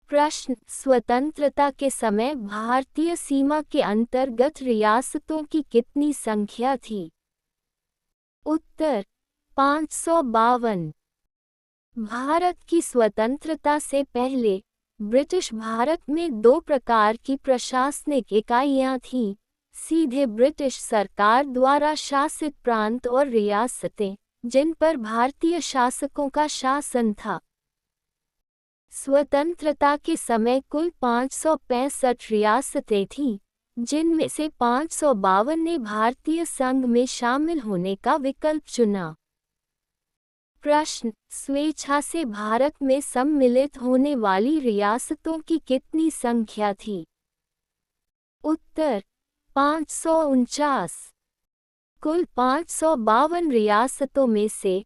प्रश्न, स्वतंत्रता के समय भारतीय सीमा के अंतर्गत रियासतों की कितनी संख्या थी? उत्तर 552। भारत की स्वतंत्रता से पहले ब्रिटिश भारत में दो प्रकार की प्रशासनिक इकाइयां थीं, सीधे ब्रिटिश सरकार द्वारा शासित प्रांत और रियासतें, जिन पर भारतीय शासकों का शासन था। स्वतंत्रता के समय कुल 565 रियासतें थीं, जिनमें से 552 ने भारतीय संघ में शामिल होने का विकल्प चुना। प्रश्न, स्वेच्छा से भारत में सम्मिलित होने वाली रियासतों की कितनी संख्या थी? उत्तर 549। कुल 552 रियासतों में से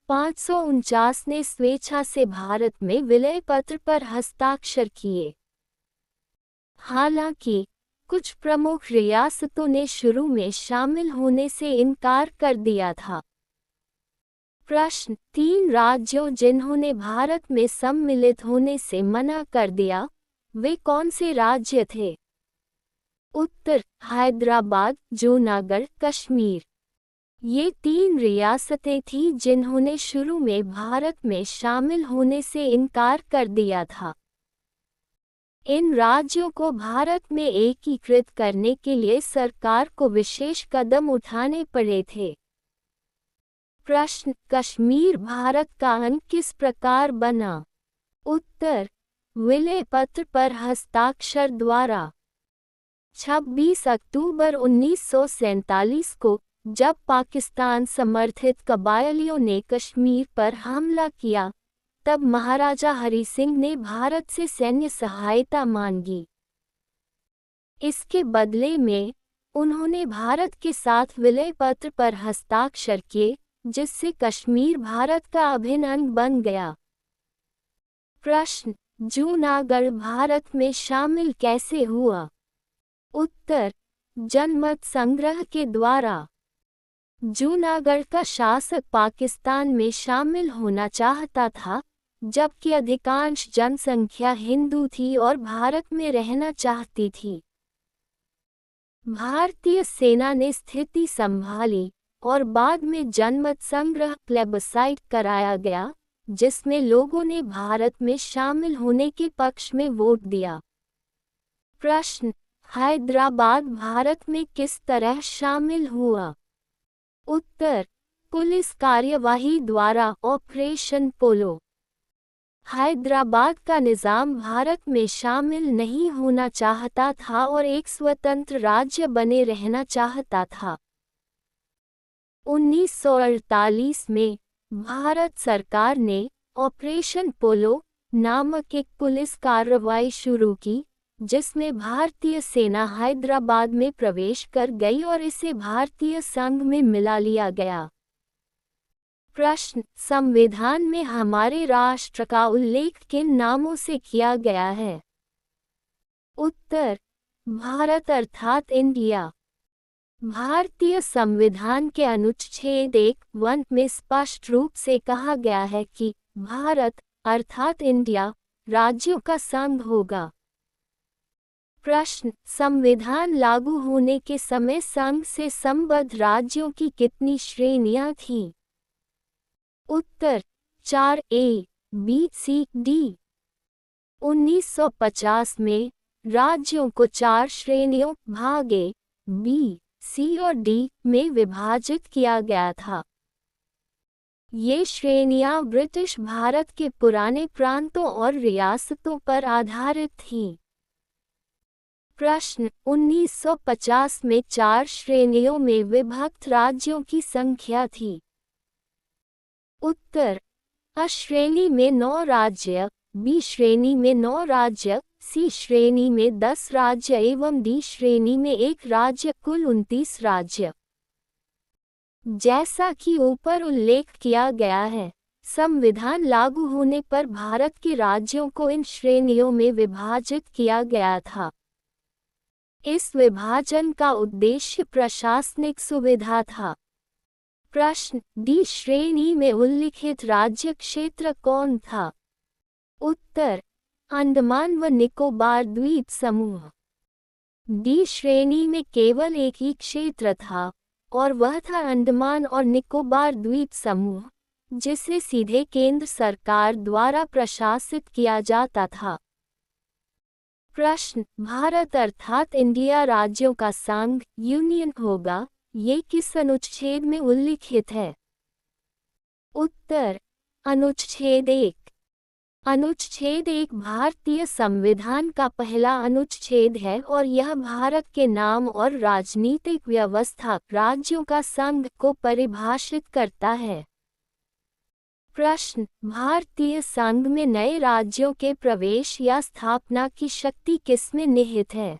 549 ने स्वेच्छा से भारत में विलय पत्र पर हस्ताक्षर किए। हालांकि कुछ प्रमुख रियासतों ने शुरू में शामिल होने से इनकार कर दिया था। प्रश्न, 3 राज्यों जिन्होंने भारत में सम्मिलित होने से मना कर दिया, वे कौन से राज्य थे? उत्तर, हैदराबाद, जूनागढ़, कश्मीर। ये 3 रियासतें थीं जिन्होंने शुरू में भारत में शामिल होने से इनकार कर दिया था। इन राज्यों को भारत में एकीकृत करने के लिए सरकार को विशेष कदम उठाने पड़े थे। प्रश्न, कश्मीर भारत का अंग किस प्रकार बना? उत्तर, विलय पत्र पर हस्ताक्षर द्वारा। 26 अक्टूबर 1947 को जब पाकिस्तान समर्थित कबायलियों ने कश्मीर पर हमला किया, तब महाराजा हरि सिंह ने भारत से सैन्य सहायता मांगी। इसके बदले में उन्होंने भारत के साथ विलय पत्र पर हस्ताक्षर किए, जिससे कश्मीर भारत का अभिन्न अंग बन गया। प्रश्न, जूनागढ़ भारत में शामिल कैसे हुआ? उत्तर, जनमत संग्रह के द्वारा। जूनागढ़ का शासक पाकिस्तान में शामिल होना चाहता था, जबकि अधिकांश जनसंख्या हिंदू थी और भारत में रहना चाहती थी। भारतीय सेना ने स्थिति संभाली और बाद में जनमत संग्रह प्लेबसाइट कराया गया, जिसमें लोगों ने भारत में शामिल होने के पक्ष में वोट दिया। प्रश्न, हैदराबाद भारत में किस तरह शामिल हुआ? उत्तर, पुलिस कार्यवाही द्वारा, ऑपरेशन पोलो। हैदराबाद का निजाम भारत में शामिल नहीं होना चाहता था और एक स्वतंत्र राज्य बने रहना चाहता था। 1948 में भारत सरकार ने ऑपरेशन पोलो नामक एक पुलिस कार्रवाई शुरू की, जिसमें भारतीय सेना हैदराबाद में प्रवेश कर गई और इसे भारतीय संघ में मिला लिया गया। प्रश्न, संविधान में हमारे राष्ट्र का उल्लेख किन नामों से किया गया है? उत्तर, भारत अर्थात इंडिया। भारतीय संविधान के अनुच्छेद 1 में स्पष्ट रूप से कहा गया है कि भारत अर्थात इंडिया राज्यों का संघ होगा। प्रश्न, संविधान लागू होने के समय संघ से संबद्ध राज्यों की कितनी श्रेणियां थीं? उत्तर, 4 A, B, C, D। 1950 में राज्यों को 4 श्रेणियों भाग A, B, C और D में विभाजित किया गया था। ये श्रेणियां ब्रिटिश भारत के पुराने प्रांतों और रियासतों पर आधारित थीं। प्रश्न, 1950 में 4 श्रेणियों में विभक्त राज्यों की संख्या थी। उत्तर, A श्रेणी में 9 राज्य, B श्रेणी में 9 राज्य, C श्रेणी में 10 राज्य एवं D श्रेणी में 1 राज्य, कुल 29 राज्य। जैसा कि ऊपर उल्लेख किया गया है, संविधान लागू होने पर भारत के राज्यों को इन श्रेणियों में विभाजित किया गया था। इस विभाजन का उद्देश्य प्रशासनिक सुविधा था। प्रश्न, डी श्रेणी में उल्लिखित राज्य क्षेत्र कौन था? उत्तर, अंडमान व निकोबार द्वीप समूह। डी श्रेणी में केवल एक ही क्षेत्र था और वह था अंडमान और निकोबार द्वीप समूह, जिसे सीधे केंद्र सरकार द्वारा प्रशासित किया जाता था। प्रश्न, भारत अर्थात इंडिया राज्यों का संघ यूनियन होगा, ये किस अनुच्छेद में उल्लिखित है? उत्तर, अनुच्छेद 1। अनुच्छेद 1 भारतीय संविधान का पहला अनुच्छेद है और यह भारत के नाम और राजनीतिक व्यवस्था राज्यों का संघ को परिभाषित करता है। प्रश्न, भारतीय संघ में नए राज्यों के प्रवेश या स्थापना की शक्ति किसमें निहित है?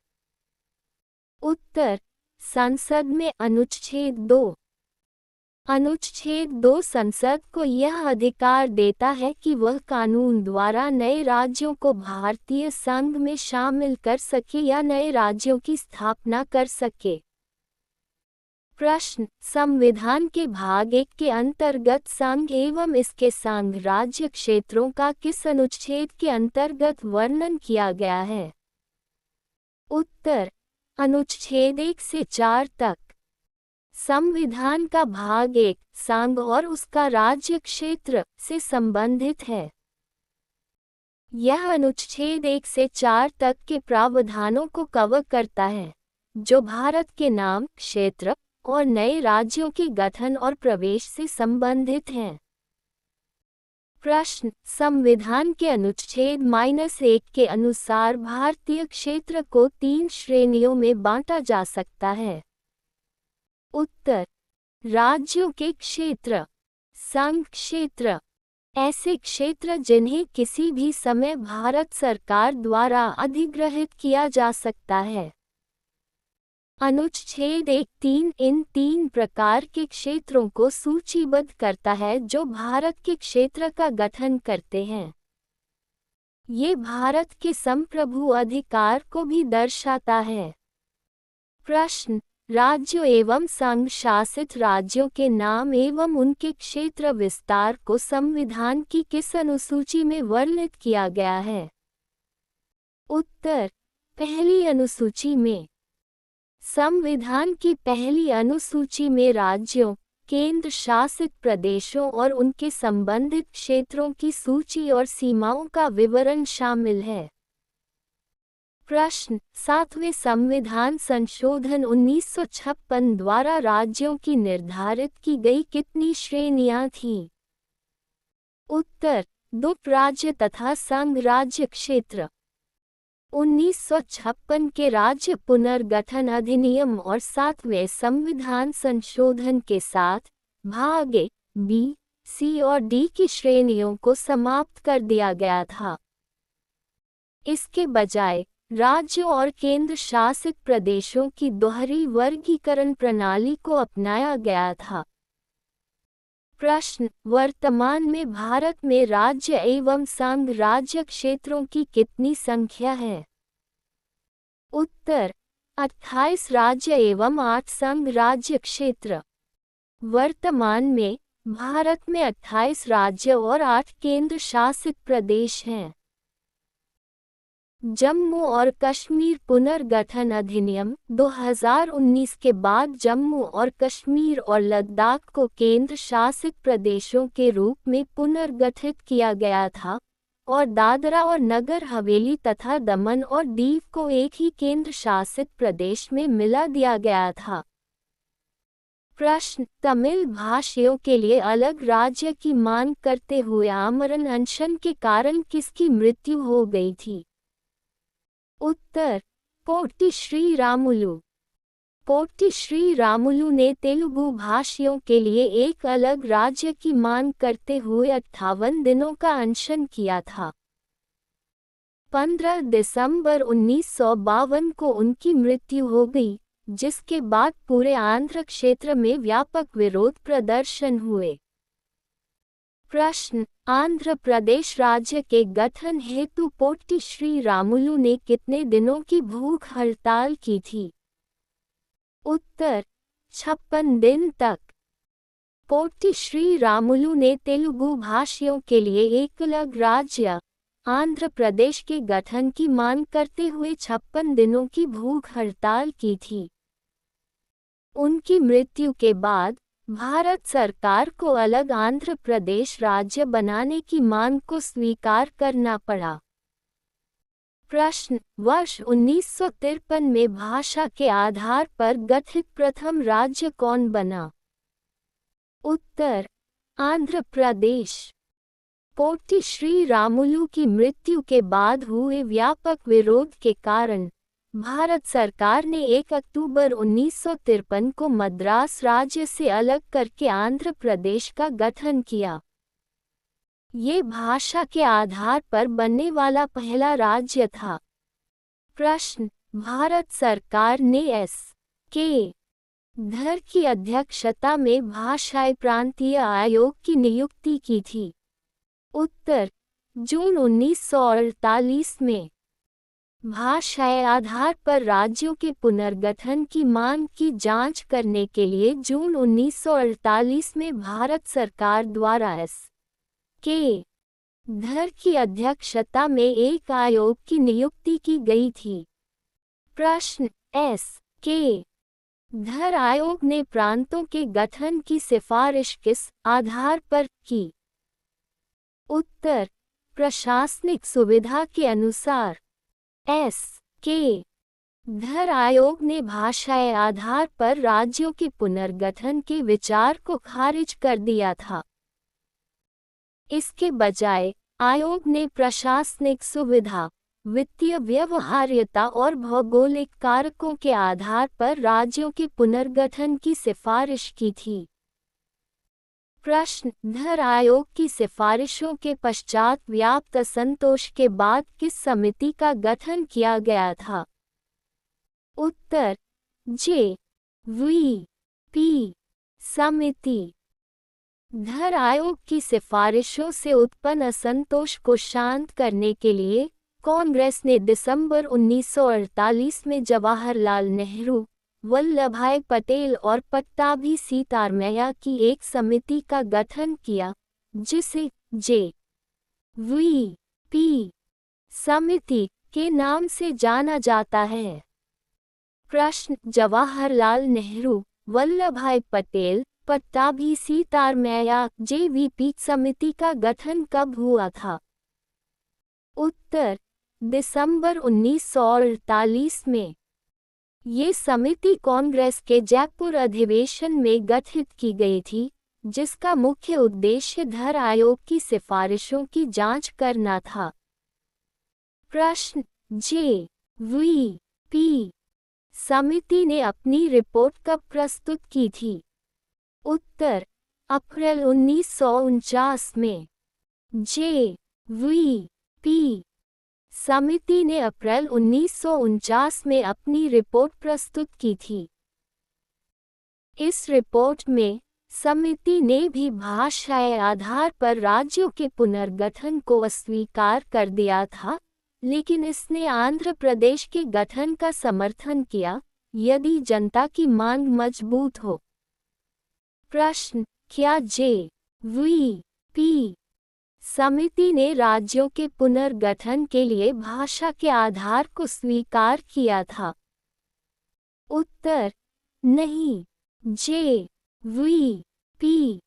उत्तर, संसद में। अनुच्छेद 2। अनुच्छेद 2 संसद को यह अधिकार देता है कि वह कानून द्वारा नए राज्यों को भारतीय संघ में शामिल कर सके या नए राज्यों की स्थापना कर सके। प्रश्न, संविधान के भाग 1 के अंतर्गत संघ एवं इसके संघ राज्य क्षेत्रों का किस अनुच्छेद के अंतर्गत वर्णन किया गया है? उत्तर, अनुच्छेद 1 से 4 तक। संविधान का भाग 1 संघ और उसका राज्य क्षेत्र से संबंधित है। यह अनुच्छेद 1 से 4 तक के प्रावधानों को कवर करता है, जो भारत के नाम, क्षेत्र और नए राज्यों के गठन और प्रवेश से संबंधित हैं। प्रश्न, संविधान के अनुच्छेद -1 के अनुसार भारतीय क्षेत्र को 3 श्रेणियों में बांटा जा सकता है। उत्तर, राज्यों के क्षेत्र, संघ क्षेत्र, ऐसे क्षेत्र जिन्हें किसी भी समय भारत सरकार द्वारा अधिग्रहित किया जा सकता है। अनुच्छेद 1(3) इन 3 प्रकार के क्षेत्रों को सूचीबद्ध करता है जो भारत के क्षेत्र का गठन करते हैं। ये भारत के संप्रभु अधिकार को भी दर्शाता है। प्रश्न, राज्यों एवं संघ शासित राज्यों के नाम एवं उनके क्षेत्र विस्तार को संविधान की किस अनुसूची में वर्णित किया गया है? उत्तर, पहली अनुसूची में। संविधान की पहली अनुसूची में राज्यों, केंद्र शासित प्रदेशों और उनके संबंधित क्षेत्रों की सूची और सीमाओं का विवरण शामिल है। प्रश्न, 7वें संविधान संशोधन 1956 द्वारा राज्यों की निर्धारित की गई कितनी श्रेणियां थीं? उत्तर, 2 राज्य तथा संघ राज्य क्षेत्र। 1956 के राज्य पुनर्गठन अधिनियम और 7वें संविधान संशोधन के साथ भाग ए, बी, सी और डी की श्रेणियों को समाप्त कर दिया गया था। इसके बजाय राज्यों और केंद्र शासित प्रदेशों की दोहरी वर्गीकरण प्रणाली को अपनाया गया था। प्रश्न, वर्तमान में भारत में राज्य एवं संघ राज्य क्षेत्रों की कितनी संख्या है? उत्तर, 28 राज्य एवं 8 संघ राज्य क्षेत्र। वर्तमान में भारत में 28 राज्य और 8 केंद्र शासित प्रदेश हैं। जम्मू और कश्मीर पुनर्गठन अधिनियम 2019 के बाद जम्मू और कश्मीर और लद्दाख को केंद्र शासित प्रदेशों के रूप में पुनर्गठित किया गया था और दादरा और नगर हवेली तथा दमन और दीव को एक ही केंद्र शासित प्रदेश में मिला दिया गया था। प्रश्न, तमिल भाषियों के लिए अलग राज्य की मांग करते हुए आमरण अनशन के कारण किसकी मृत्यु हो गई थी? उत्तर, पोट्टी श्री रामुलु। पोट्टी श्री रामुलु ने तेलुगु भाषियों के लिए एक अलग राज्य की मांग करते हुए 58 दिनों का अनशन किया था। 15 दिसंबर 1952 को उनकी मृत्यु हो गई, जिसके बाद पूरे आंध्र क्षेत्र में व्यापक विरोध प्रदर्शन हुए। प्रश्न, आंध्र प्रदेश राज्य के गठन हेतु पोट्टी श्री रामुलु ने कितने दिनों की भूख हड़ताल की थी? उत्तर, 56 दिन तक। पोट्टी श्री रामुलु ने तेलुगु भाषियों के लिए एक अलग राज्य, आंध्र प्रदेश के गठन की मांग करते हुए 56 दिनों की भूख हड़ताल की थी। उनकी मृत्यु के बाद भारत सरकार को अलग आंध्र प्रदेश राज्य बनाने की मांग को स्वीकार करना पड़ा। प्रश्न: वर्ष 1953 में भाषा के आधार पर गठित प्रथम राज्य कौन बना? उत्तर: आंध्र प्रदेश। पोट्टी श्री रामुलु की मृत्यु के बाद हुए व्यापक विरोध के कारण भारत सरकार ने 1 अक्टूबर 1953 को मद्रास राज्य से अलग करके आंध्र प्रदेश का गठन किया। ये भाषा के आधार पर बनने वाला पहला राज्य था। प्रश्न: भारत सरकार ने एस.के. धर की अध्यक्षता में भाषाई प्रांतीय आयोग की नियुक्ति की थी। उत्तर: जून 1948 में। भाषाई आधार पर राज्यों के पुनर्गठन की मांग की जांच करने के लिए जून 1948 में भारत सरकार द्वारा एस.के. धर की अध्यक्षता में एक आयोग की नियुक्ति की गई थी। प्रश्न: एस.के. धर आयोग ने प्रांतों के गठन की सिफारिश किस आधार पर की? उत्तर: प्रशासनिक सुविधा के अनुसार। एस.के. धर आयोग ने भाषाई आधार पर राज्यों के पुनर्गठन के विचार को खारिज कर दिया था। इसके बजाय आयोग ने प्रशासनिक सुविधा, वित्तीय व्यवहार्यता और भौगोलिक कारकों के आधार पर राज्यों के पुनर्गठन की सिफारिश की थी। प्रश्न: धर आयोग की सिफारिशों के पश्चात व्याप्त असंतोष के बाद किस समिति का गठन किया गया था? उत्तर: जे.वी.पी. समिति। धर आयोग की सिफारिशों से उत्पन्न असंतोष को शांत करने के लिए कांग्रेस ने दिसंबर 1948 में जवाहरलाल नेहरू, वल्लभभाई पटेल और पट्टाभी सीतारमैया की एक समिति का गठन किया, जिसे जे.वी.पी. समिति के नाम से जाना जाता है। प्रश्न: जवाहरलाल नेहरू, वल्लभभाई पटेल, पट्टाभी सीतारमैया जे.वी.पी. समिति का गठन कब हुआ था? उत्तर: दिसंबर 1948 में। ये समिति कांग्रेस के जयपुर अधिवेशन में गठित की गई थी, जिसका मुख्य उद्देश्य धर आयोग की सिफारिशों की जांच करना था। प्रश्न: जे.वी.पी. समिति ने अपनी रिपोर्ट कब प्रस्तुत की थी? उत्तर: अप्रैल 1949 में। जे.वी.पी. समिति ने अप्रैल 1949 में अपनी रिपोर्ट प्रस्तुत की थी। इस रिपोर्ट में समिति ने भी भाषाई आधार पर राज्यों के पुनर्गठन को अस्वीकार कर दिया था, लेकिन इसने आंध्र प्रदेश के गठन का समर्थन किया, यदि जनता की मांग मजबूत हो। प्रश्न: क्या जे.वी.पी. समिति ने राज्यों के पुनर्गठन के लिए भाषा के आधार को स्वीकार किया था? उत्तर: नहीं। जे.वी.पी.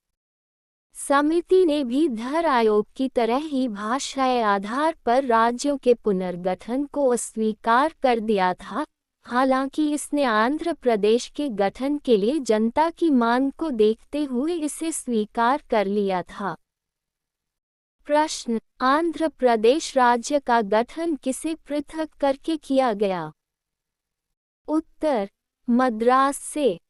समिति ने भी धर आयोग की तरह ही भाषाई आधार पर राज्यों के पुनर्गठन को अस्वीकार कर दिया था, हालांकि इसने आंध्र प्रदेश के गठन के लिए जनता की मांग को देखते हुए इसे स्वीकार कर लिया था। प्रश्न: आंध्र प्रदेश राज्य का गठन किसे पृथक करके किया गया? उत्तर: मद्रास से।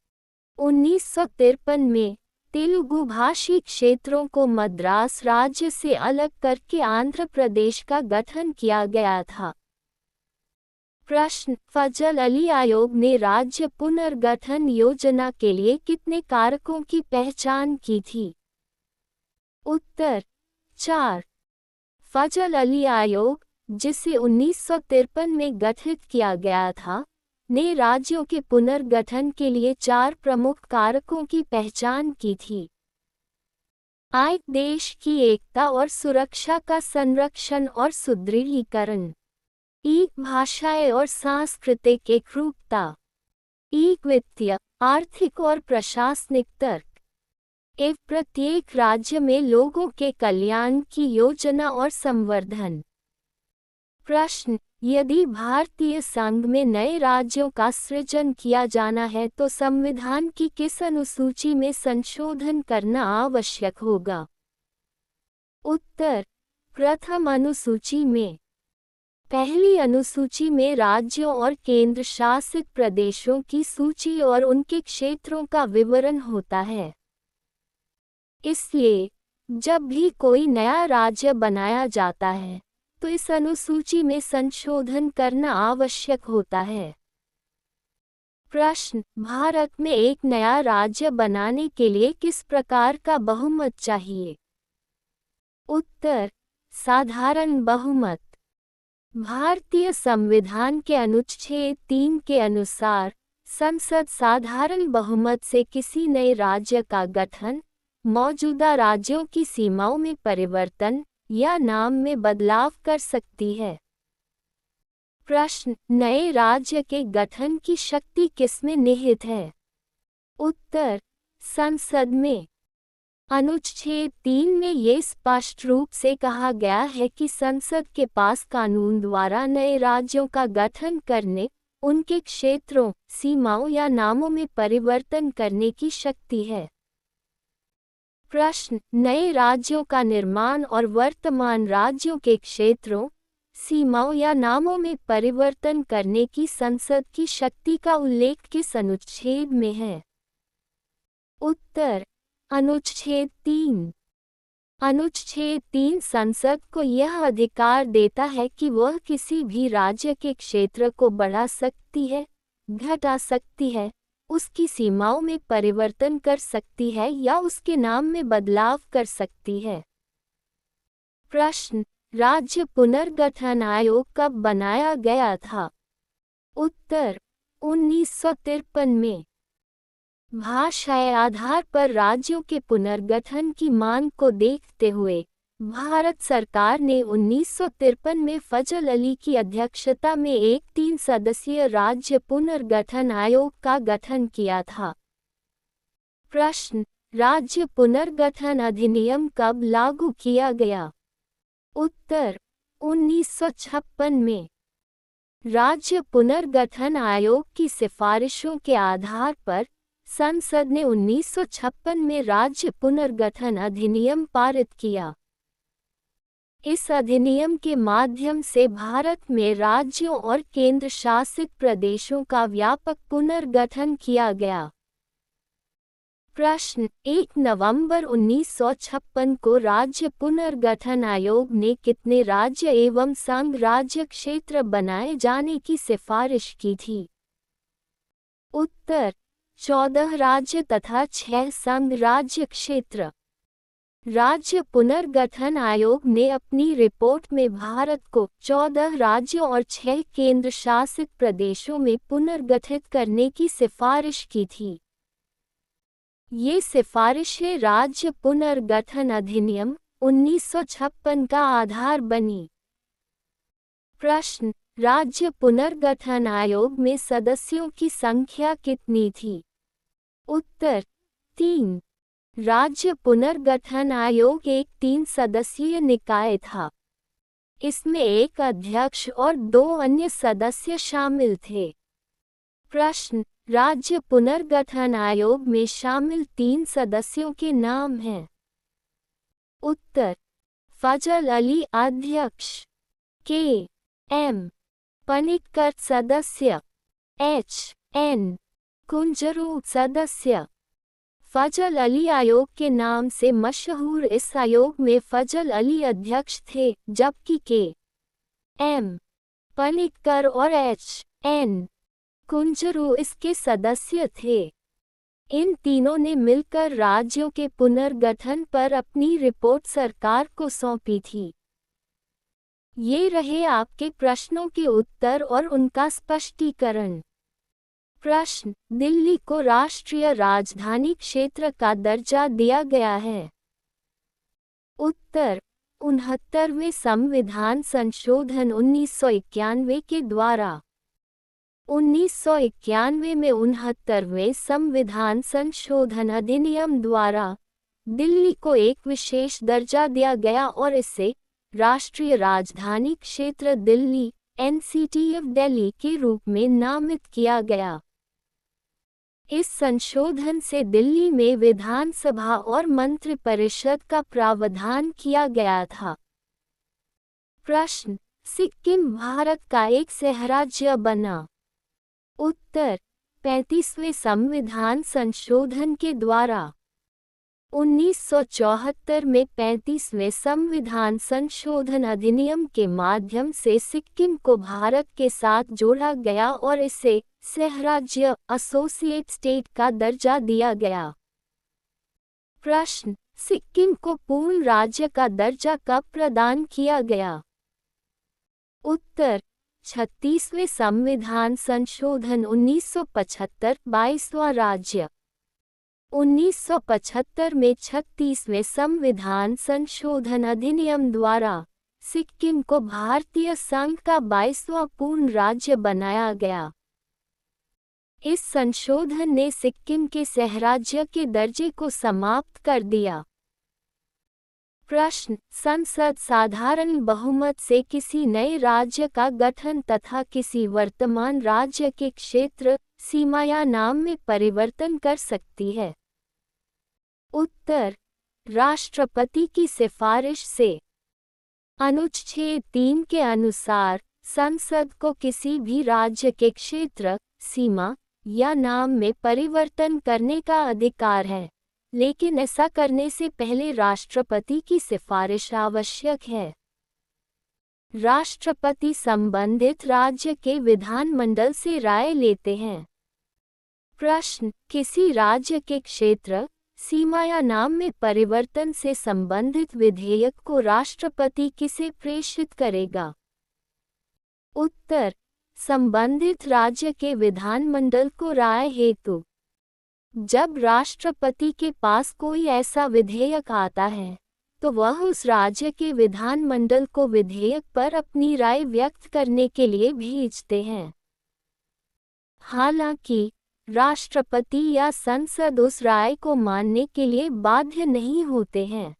1953 में तेलुगु भाषी क्षेत्रों को मद्रास राज्य से अलग करके आंध्र प्रदेश का गठन किया गया था। प्रश्न: फजल अली आयोग ने राज्य पुनर्गठन योजना के लिए कितने कारकों की पहचान की थी? उत्तर: 4। फजल अली आयोग, जिसे 1953 में गठित किया गया था, ने राज्यों के पुनर्गठन के लिए 4 प्रमुख कारकों की पहचान की थी। आय, देश की एकता और सुरक्षा का संरक्षण और सुदृढ़ीकरण। ई, भाषाई और सांस्कृतिक एकरूपता। ई, वित्तीय, आर्थिक और प्रशासनिक तर्क। एव, प्रत्येक राज्य में लोगों के कल्याण की योजना और संवर्धन। प्रश्न, यदि भारतीय संघ में नए राज्यों का सृजन किया जाना है तो संविधान की किस अनुसूची में संशोधन करना आवश्यक होगा? उत्तर, प्रथम अनुसूची में। पहली अनुसूची में राज्यों और केंद्र शासित प्रदेशों की सूची और उनके क्षेत्रों का विवरण होता है। इसलिए, जब भी कोई नया राज्य बनाया जाता है, तो इस अनुसूची में संशोधन करना आवश्यक होता है। प्रश्न, भारत में एक नया राज्य बनाने के लिए किस प्रकार का बहुमत चाहिए? उत्तर, साधारण बहुमत। भारतीय संविधान के अनुच्छेद 3 के अनुसार, संसद साधारण बहुमत से किसी नए राज्य का गठन, मौजूदा राज्यों की सीमाओं में परिवर्तन या नाम में बदलाव कर सकती है। प्रश्न, नए राज्य के गठन की शक्ति किसमें निहित है? उत्तर, संसद में। अनुच्छेद 3 में ये स्पष्ट रूप से कहा गया है कि संसद के पास कानून द्वारा नए राज्यों का गठन करने, उनके क्षेत्रों, सीमाओं या नामों में परिवर्तन करने की शक्ति है। प्रश्न, नए राज्यों का निर्माण और वर्तमान राज्यों के क्षेत्रों, सीमाओं या नामों में परिवर्तन करने की संसद की शक्ति का उल्लेख किस अनुच्छेद में है? उत्तर, अनुच्छेद 3। अनुच्छेद 3 संसद को यह अधिकार देता है कि वह किसी भी राज्य के क्षेत्र को बढ़ा सकती है, घटा सकती है, उसकी सीमाओं में परिवर्तन कर सकती है या उसके नाम में बदलाव कर सकती है। प्रश्न, राज्य पुनर्गठन आयोग कब बनाया गया था? उत्तर, 1953 में। भाषाई आधार पर राज्यों के पुनर्गठन की मांग को देखते हुए, भारत सरकार ने 1953 में फजल अली की अध्यक्षता में एक 3 सदस्यीय राज्य पुनर्गठन आयोग का गठन किया था। प्रश्न, राज्य पुनर्गठन अधिनियम कब लागू किया गया? उत्तर, 1956 में। राज्य पुनर्गठन आयोग की सिफारिशों के आधार पर संसद ने 1956 में राज्य पुनर्गठन अधिनियम पारित किया। इस अधिनियम के माध्यम से भारत में राज्यों और केंद्र शासित प्रदेशों का व्यापक पुनर्गठन किया गया। प्रश्न, 1 नवंबर 1956 को राज्य पुनर्गठन आयोग ने कितने राज्य एवं संघ राज्य क्षेत्र बनाए जाने की सिफारिश की थी? उत्तर, 14 राज्य तथा 6 संघ राज्य क्षेत्र। राज्य पुनर्गठन आयोग ने अपनी रिपोर्ट में भारत को 14 राज्यों और 6 केंद्र शासित प्रदेशों में पुनर्गठित करने की सिफारिश की थी। ये सिफारिशें राज्य पुनर्गठन अधिनियम 1956 का आधार बनी। प्रश्न, राज्य पुनर्गठन आयोग में सदस्यों की संख्या कितनी थी? उत्तर, 3। राज्य पुनर्गठन आयोग एक 3 सदस्यीय निकाय था। इसमें एक अध्यक्ष और 2 अन्य सदस्य शामिल थे। प्रश्न, राज्य पुनर्गठन आयोग में शामिल 3 सदस्यों के नाम हैं। उत्तर, फजल अली अध्यक्ष, के एम पनिक्कर सदस्य, एच एन कुंजरू सदस्य। फजल अली आयोग के नाम से मशहूर इस आयोग में फजल अली अध्यक्ष थे, जबकि के एम पनिक्कर और एच एन कुंजरू इसके सदस्य थे। इन तीनों ने मिलकर राज्यों के पुनर्गठन पर अपनी रिपोर्ट सरकार को सौंपी थी। ये रहे आपके प्रश्नों के उत्तर और उनका स्पष्टीकरण। प्रश्न, दिल्ली को राष्ट्रीय राजधानी क्षेत्र का दर्जा दिया गया है। उत्तर 69वें संविधान संशोधन 1991 के द्वारा। 1991 में 69वें संविधान संशोधन अधिनियम द्वारा दिल्ली को एक विशेष दर्जा दिया गया और इसे राष्ट्रीय राजधानी क्षेत्र दिल्ली (एनसीटी ऑफ दिल्ली) के रूप में नामित किया गया। इस संशोधन से दिल्ली में विधानसभा और मंत्रिपरिषद का प्रावधान किया गया था। प्रश्न, सिक्किम भारत का एक सहराज्य बना। उत्तर 35वें संविधान संशोधन के द्वारा। 1974 में 35वें संविधान संशोधन अधिनियम के माध्यम से सिक्किम को भारत के साथ जोड़ा गया और इसे सहराज्य एसोसिएट स्टेट का दर्जा दिया गया। प्रश्न, सिक्किम को पूर्ण राज्य का दर्जा कब प्रदान किया गया। उत्तर 36वें संविधान संशोधन 1975 22वां राज्य। 1975 में 36वें संविधान संशोधन अधिनियम द्वारा सिक्किम को भारतीय संघ का 22वां पूर्ण राज्य बनाया गया। इस संशोधन ने सिक्किम के सहराज्य के दर्जे को समाप्त कर दिया। प्रश्न, संसद साधारण बहुमत से किसी नए राज्य का गठन तथा किसी वर्तमान राज्य के क्षेत्र, सीमा या नाम में परिवर्तन कर सकती है। उत्तर राष्ट्रपति की सिफारिश से। अनुच्छेद 3 के अनुसार संसद को किसी भी राज्य के क्षेत्र, सीमा या नाम में परिवर्तन करने का अधिकार है, लेकिन ऐसा करने से पहले राष्ट्रपति की सिफारिश आवश्यक है। राष्ट्रपति संबंधित राज्य के विधानमंडल से राय लेते हैं। प्रश्न, किसी राज्य के क्षेत्र, सीमा या नाम में परिवर्तन से संबंधित विधेयक को राष्ट्रपति किसे प्रेषित करेगा। उत्तर संबंधित राज्य के विधानमंडल को राय हेतु। जब राष्ट्रपति के पास कोई ऐसा विधेयक आता है तो वह उस राज्य के विधानमंडल को विधेयक पर अपनी राय व्यक्त करने के लिए भेजते हैं। हालांकि राष्ट्रपति या संसद उस राय को मानने के लिए बाध्य नहीं होते हैं।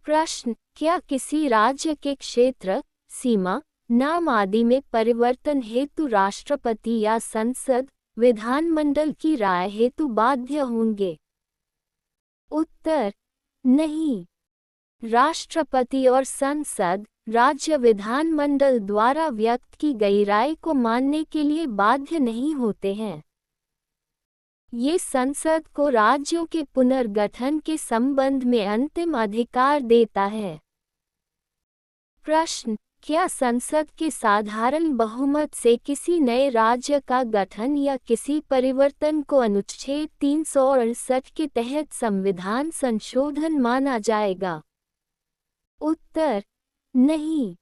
प्रश्न, क्या किसी राज्य के क्षेत्र, सीमा, नाम आदि में परिवर्तन हेतु राष्ट्रपति या संसद विधानमंडल की राय हेतु बाध्य होंगे। उत्तर नहीं। राष्ट्रपति और संसद राज्य विधानमंडल द्वारा व्यक्त की गई राय को मानने के लिए बाध्य नहीं होते हैं। ये संसद को राज्यों के पुनर्गठन के संबंध में अंतिम अधिकार देता है। प्रश्न, क्या संसद के साधारण बहुमत से किसी नए राज्य का गठन या किसी परिवर्तन को अनुच्छेद 368 के तहत संविधान संशोधन माना जाएगा। उत्तर नहीं।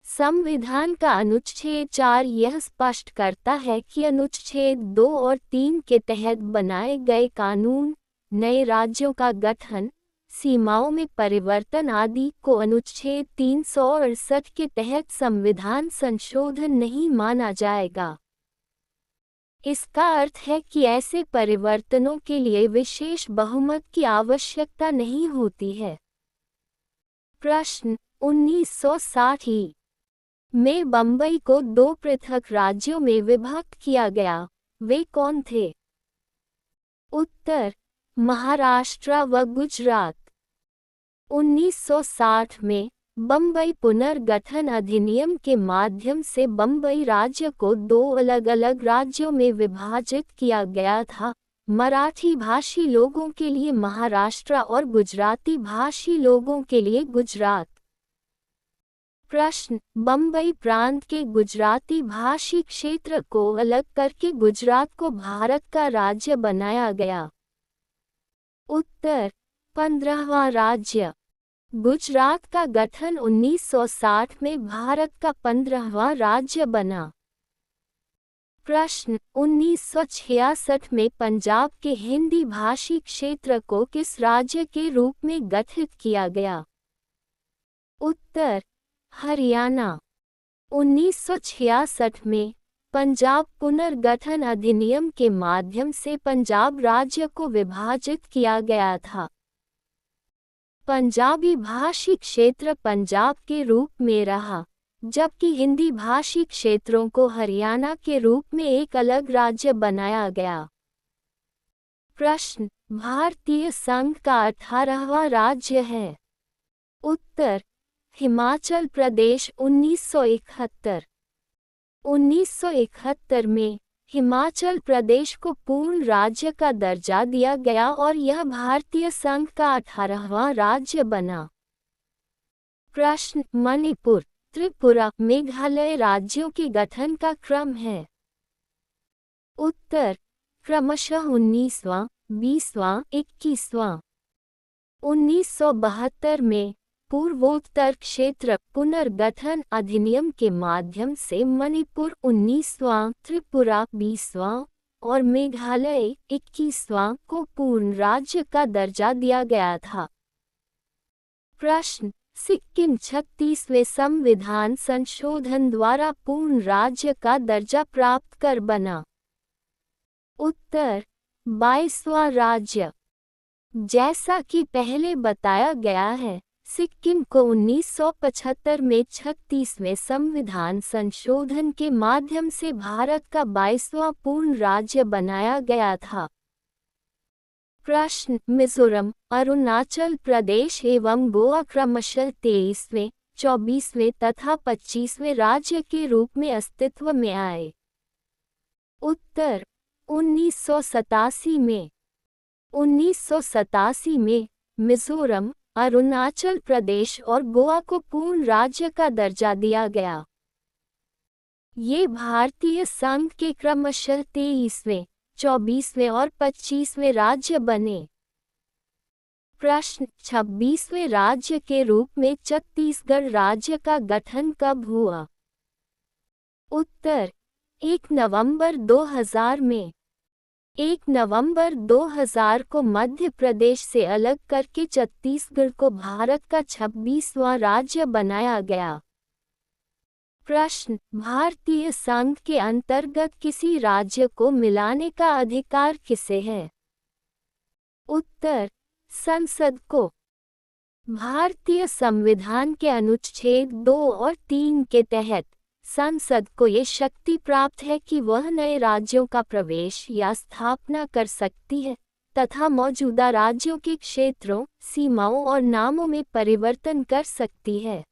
संविधान का अनुच्छेद 4 यह स्पष्ट करता है कि अनुच्छेद 2 और 3 के तहत बनाए गए कानून, नए राज्यों का गठन, सीमाओं में परिवर्तन आदि को अनुच्छेद 368 के तहत संविधान संशोधन नहीं माना जाएगा। इसका अर्थ है कि ऐसे परिवर्तनों के लिए विशेष बहुमत की आवश्यकता नहीं होती है। प्रश्न, 1960 में बम्बई को 2 पृथक राज्यों में विभक्त किया गया, वे कौन थे। उत्तर महाराष्ट्र व गुजरात। 1960 में बम्बई पुनर्गठन अधिनियम के माध्यम से बम्बई राज्य को 2 अलग अलग राज्यों में विभाजित किया गया था, मराठी भाषी लोगों के लिए महाराष्ट्र और गुजराती भाषी लोगों के लिए गुजरात। प्रश्न, बम्बई प्रांत के गुजराती भाषी क्षेत्र को अलग करके गुजरात को भारत का राज्य बनाया गया। उत्तर 15वां राज्य। गुजरात का गठन 1960 में भारत का 15वां राज्य बना। प्रश्न 1966 में पंजाब के हिंदी भाषी क्षेत्र को किस राज्य के रूप में गठित किया गया? उत्तर हरियाणा। 1966 में पंजाब पुनर्गठन अधिनियम के माध्यम से पंजाब राज्य को विभाजित किया गया था। पंजाबी भाषी क्षेत्र पंजाब के रूप में रहा, जबकि हिंदी भाषी क्षेत्रों को हरियाणा के रूप में एक अलग राज्य बनाया गया। प्रश्न भारतीय संघ का 18वां राज्य है? उत्तर हिमाचल प्रदेश। 1971 1971 में हिमाचल प्रदेश को पूर्ण राज्य का दर्जा दिया गया और यह भारतीय संघ का 18वां राज्य बना। प्रश्न मणिपुर, त्रिपुरा, मेघालय राज्यों के गठन का क्रम है? उत्तर क्रमशः 19वां, 20वां, 21वां। 1972 में पूर्वोत्तर क्षेत्र पुनर्गठन अधिनियम के माध्यम से मणिपुर 19वां, त्रिपुरा 20वां और मेघालय 21वां को पूर्ण राज्य का दर्जा दिया गया था। प्रश्न सिक्किम 36वें संविधान संशोधन द्वारा पूर्ण राज्य का दर्जा प्राप्त कर बना? उत्तर 22वां राज्य। जैसा कि पहले बताया गया है, सिक्किम को 1975 में 36वें संविधान संशोधन के माध्यम से भारत का 22वां पूर्ण राज्य बनाया गया था। प्रश्न मिजोरम, अरुणाचल प्रदेश एवं गोवा क्रमशः 23वें, 24वें तथा 25वें राज्य के रूप में अस्तित्व में आए? उत्तर 1987 में। 1987 में मिजोरम, अरुणाचल प्रदेश और गोवा को पूर्ण राज्य का दर्जा दिया गया। ये भारतीय संघ के क्रमशः 23वें, 24वें और 25वें राज्य बने। प्रश्न 26वें राज्य के रूप में छत्तीसगढ़ राज्य का गठन कब हुआ? उत्तर 1 नवंबर 2000 में। 1 नवंबर 2000 को मध्य प्रदेश से अलग करके छत्तीसगढ़ को भारत का 26वां राज्य बनाया गया। प्रश्न भारतीय संघ के अंतर्गत किसी राज्य को मिलाने का अधिकार किसे है? उत्तर संसद को। भारतीय संविधान के अनुच्छेद 2 और 3 के तहत संसद को ये शक्ति प्राप्त है कि वह नए राज्यों का प्रवेश या स्थापना कर सकती है तथा मौजूदा राज्यों के क्षेत्रों, सीमाओं और नामों में परिवर्तन कर सकती है।